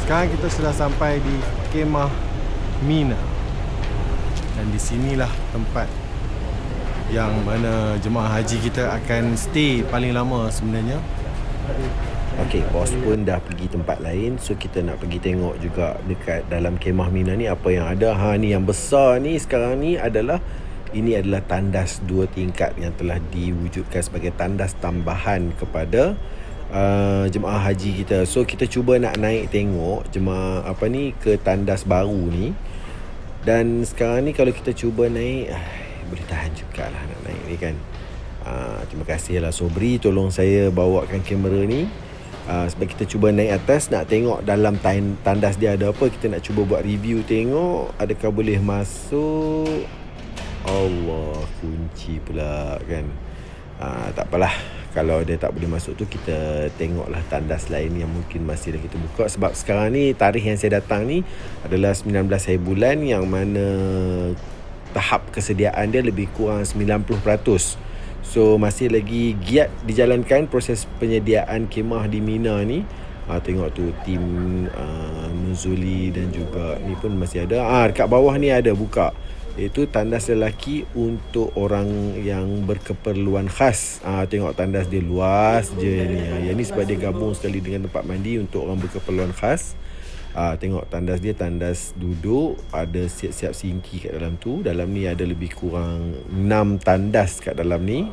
Sekarang kita sudah sampai di Kemah Mina. Dan di sinilah tempat yang mana jemaah haji kita akan stay paling lama sebenarnya. Okey, bos pun dah pergi tempat lain. So kita nak pergi tengok juga dekat dalam Kemah Mina ni apa yang ada. Ni yang besar ni sekarang ni adalah, ini adalah tandas 2 tingkat yang telah diwujudkan sebagai tandas tambahan kepada jemaah haji kita. So kita cuba nak naik tengok jemaah ke tandas baru ni. Dan sekarang ni kalau kita cuba naik, boleh tahan jugalah nak naik ni kan. Terima kasih lah Sobri tolong saya bawakan kamera ni. Sebab kita cuba naik atas nak tengok dalam tandas dia ada apa. Kita nak cuba buat review, tengok adakah boleh masuk. Allah, kunci pula kan. Tak apalah, kalau dia tak boleh masuk tu, kita tengoklah tandas lain yang mungkin masih lagi terbuka. Sebab sekarang ni tarikh yang saya datang ni adalah 19 hari bulan, yang mana tahap kesediaan dia lebih kurang 90%. So masih lagi giat dijalankan proses penyediaan kemah di Mina ni. Tengok tu tim Nuzuli dan juga ni pun masih ada. Dekat bawah ni ada buka, iaitu tandas lelaki untuk orang yang berkeperluan khas. Tengok tandas dia luas je ni. Yang ni sebab dia gabung sekali dengan tempat mandi untuk orang berkeperluan khas. Tengok tandas dia, tandas duduk, ada siap-siap singki kat dalam tu. Dalam ni ada lebih kurang 6 tandas kat dalam ni.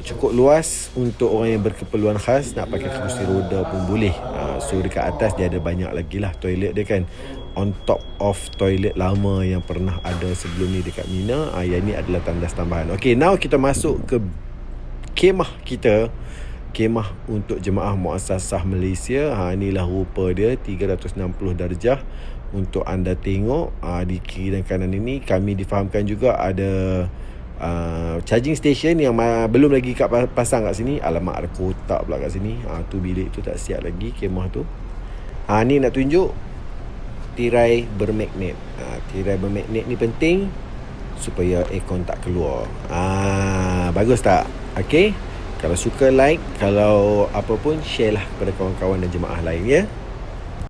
Cukup luas untuk orang yang berkeperluan khas, nak pakai kerusi roda pun boleh. So dekat atas dia ada banyak lagi lah toilet dia kan, on top of toilet lama yang pernah ada sebelum ni dekat Mina. Yang ni adalah tandas tambahan. Okay, now kita masuk ke kemah kita. Kemah untuk jemaah Muassasah Malaysia. Inilah rupa dia, 360 darjah untuk anda tengok. Di kiri dan kanan ini kami difahamkan juga ada charging station yang belum lagi pasang kat sini. Alamak, ada kotak pula kat sini. Tu bilik tu tak siap lagi, kemah tu. Ni nak tunjuk tirai bermagnet. Tirai bermagnet ni penting supaya aircon tak keluar. Bagus tak? Okay, kalau suka like, kalau apa pun share lah kepada kawan-kawan dan jemaah lain ya.